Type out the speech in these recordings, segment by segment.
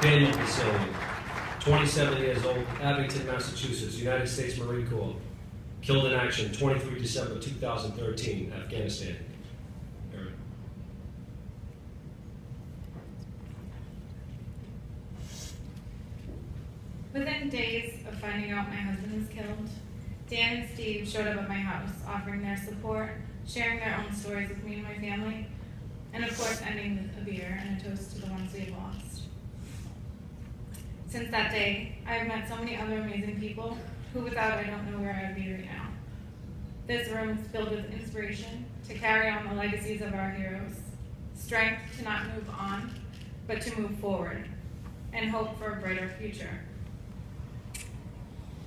Daniel Basilian, 27 years old, Abington, Massachusetts, United States Marine Corps. Killed in action, 23 December 2013, Afghanistan. Aaron. Within days of finding out my husband was killed, Dan and Steve showed up at my house, offering their support, sharing their own stories with me and my family, and of course ending with a beer and a toast to the ones we had lost. Since that day, I have met so many other amazing people who without I don't know where I would be right now. This room is filled with inspiration to carry on the legacies of our heroes, strength to not move on, but to move forward, and hope for a brighter future.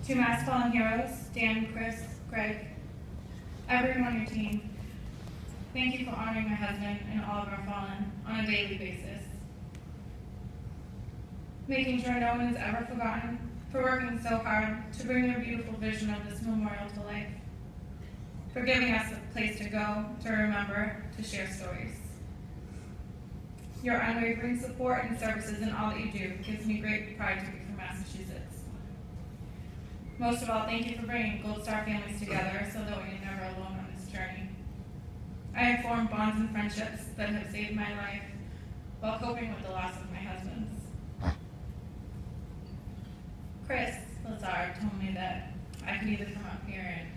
To Mass Fallen Heroes, Dan, Chris, Greg, everyone on your team, thank you for honoring my husband and all of our fallen on a daily basis. Making sure no one is ever forgotten, for working so hard to bring your beautiful vision of this memorial to life, for giving us a place to go, to remember, to share stories. Your unwavering support and services in all that you do gives me great pride to be from Massachusetts. Most of all, thank you for bringing Gold Star families together so that we are never alone on this journey. I have formed bonds and friendships that have saved my life while coping with the loss of my husband's. Chris Lazard told me that I could either come up here and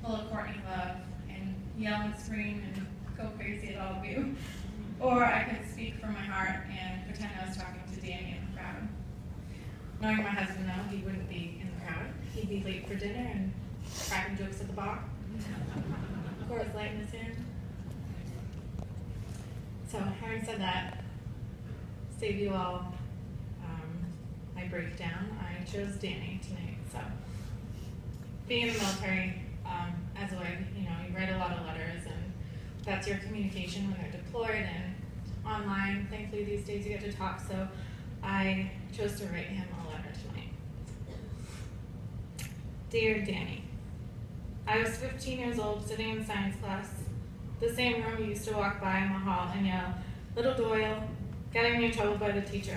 pull a Courtney Love and yell and scream and go crazy at all of you, or I could speak from my heart and pretend I was talking to Danny in the crowd. Knowing my husband now, he wouldn't be in the crowd. He'd be late for dinner and cracking jokes at the bar. Coors Light in his hand. So having said that, save you all my breakdown, I chose Danny tonight. So being in the military, as a wife, you write a lot of letters, and that's your communication when they're deployed and online. Thankfully these days you get to talk, so I chose to write him a letter tonight. Dear Danny, I was 15 years old, sitting in science class, the same room you used to walk by in the hall and yell, "Little Doyle," getting me in trouble by the teacher.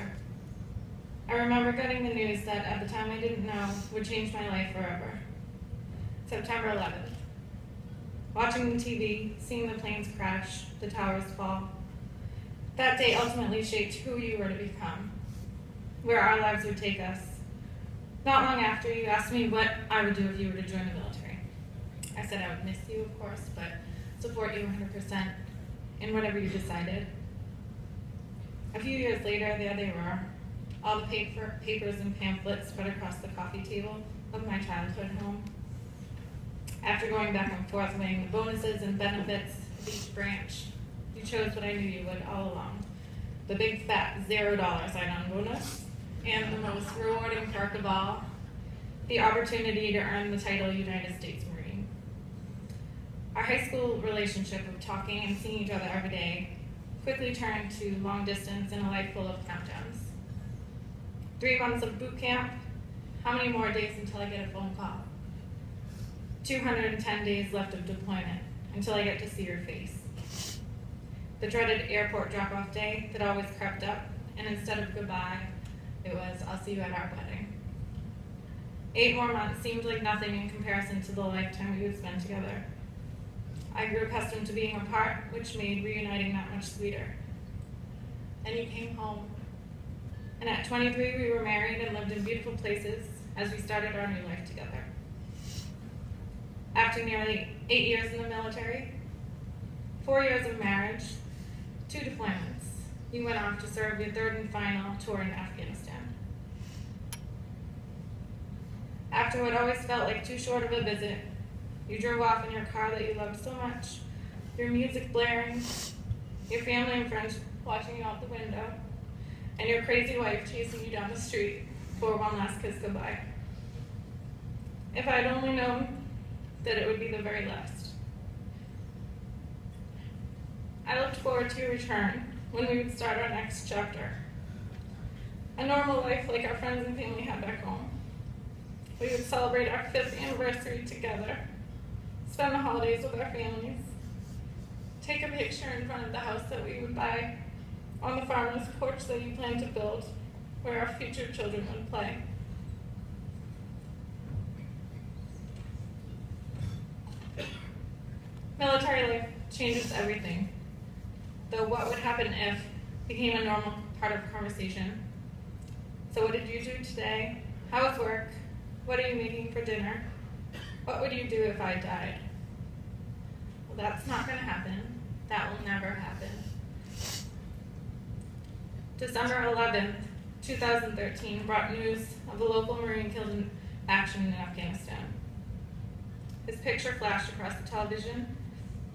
I remember getting the news that at the time I didn't know would change my life forever. September 11th. Watching the TV, seeing the planes crash, the towers fall. That day ultimately shaped who you were to become, where our lives would take us. Not long after, you asked me what I would do if you were to join the military. I said I would miss you, of course, but support you 100% in whatever you decided. A few years later, there they were, all the papers and pamphlets spread across the coffee table of my childhood home. After going back and forth weighing the bonuses and benefits of each branch, you chose what I knew you would all along. The big fat $0 sign-on bonus, and the most rewarding perk of all, the opportunity to earn the title United States Marine. Our high school relationship of talking and seeing each other every day quickly turned to long distance and a life full of countdowns. 3 months of boot camp, how many more days until I get a phone call? 210 days left of deployment until I get to see your face. The dreaded airport drop-off day that always crept up, and instead of goodbye, it was, "I'll see you at our wedding." 8 more months seemed like nothing in comparison to the lifetime we would spend together. I grew accustomed to being apart, which made reuniting that much sweeter. Then you came home. And at 23, we were married and lived in beautiful places as we started our new life together. After nearly 8 years in the military, 4 years of marriage, 2 deployments, you went off to serve your 3rd and final tour in Afghanistan. After what always felt like too short of a visit, you drove off in your car that you loved so much, your music blaring, your family and friends watching you out the window, and your crazy wife chasing you down the street for one last kiss goodbye. If I'd only known that it would be the very last. I looked forward to your return when we would start our next chapter. A normal life like our friends and family had back home. We would celebrate our 5th anniversary together, spend the holidays with our families, take a picture in front of the house that we would buy, on the farmer's porch that you planned to build, where our future children would play. Military life changes everything, though what would happen if became a normal part of conversation. So what did you do today? How was work? What are you making for dinner? What would you do if I died? Well, that's not going to happen. That will never happen. December 11th, 2013 brought news of a local Marine killed in action in Afghanistan. His picture flashed across the television,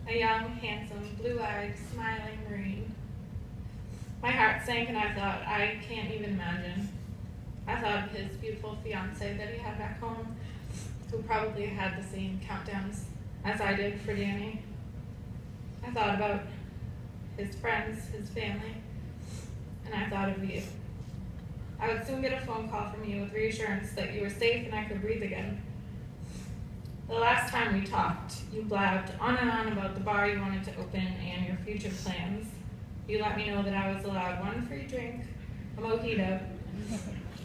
a young, handsome, blue-eyed, smiling Marine. My heart sank and I thought, I can't even imagine. I thought of his beautiful fiancée that he had back home, who probably had the same countdowns as I did for Danny. I thought about his friends, his family, and I thought of you. I would soon get a phone call from you with reassurance that you were safe and I could breathe again. The last time we talked, you blabbed on and on about the bar you wanted to open and your future plans. You let me know that I was allowed one free drink, a mojito.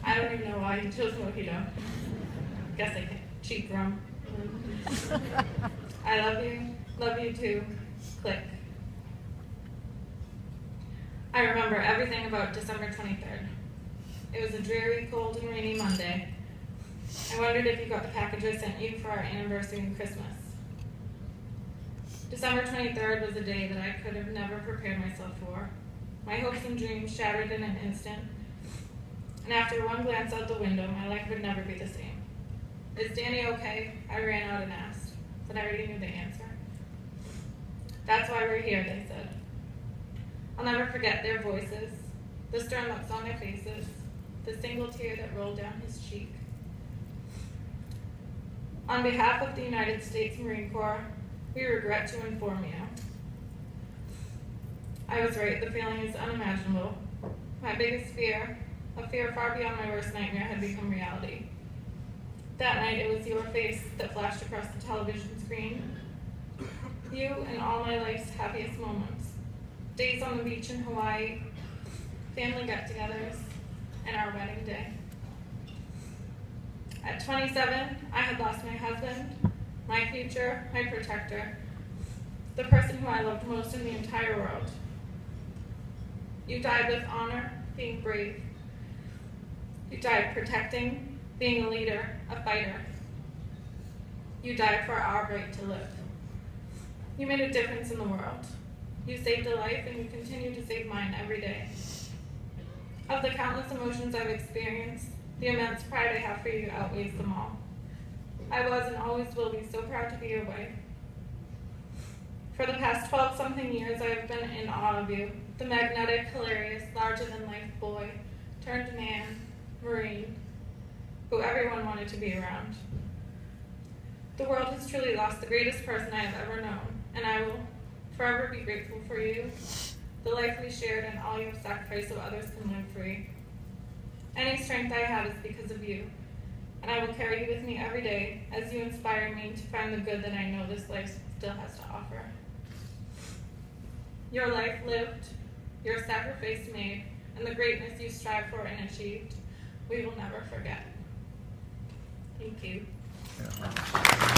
I don't even know why you chose mojito. Guess I can cheap rum. I love you too. Click. I remember everything about December 23rd. It was a dreary, cold, and rainy Monday. I wondered if you got the package I sent you for our anniversary and Christmas. December 23rd was a day that I could have never prepared myself for. My hopes and dreams shattered in an instant, and after one glance out the window, my life would never be the same. Is Danny okay? I ran out and asked, but I already knew the answer. That's why we're here, they said. I'll never forget their voices, the stern looks on their faces, the single tear that rolled down his cheek. On behalf of the United States Marine Corps, we regret to inform you. I was right, the feeling is unimaginable. My biggest fear, a fear far beyond my worst nightmare, had become reality. That night, it was your face that flashed across the television screen. You and all my life's happiest moments. Days on the beach in Hawaii, family get-togethers, and our wedding day. At 27, I had lost my husband, my future, my protector, the person who I loved most in the entire world. You died with honor, being brave. You died protecting, being a leader, a fighter. You died for our right to live. You made a difference in the world. You saved a life, and you continue to save mine every day. Of the countless emotions I've experienced, the immense pride I have for you outweighs them all. I was and always will be so proud to be your wife. For the past 12-something years, I have been in awe of you, the magnetic, hilarious, larger-than-life boy, turned man, Marine, who everyone wanted to be around. The world has truly lost the greatest person I have ever known, and I will forever be grateful for you, the life we shared, and all you have sacrificed so others can live free. Any strength I have is because of you, and I will carry you with me every day as you inspire me to find the good that I know this life still has to offer. Your life lived, your sacrifice made, and the greatness you strive for and achieved, we will never forget. Thank you. Yeah.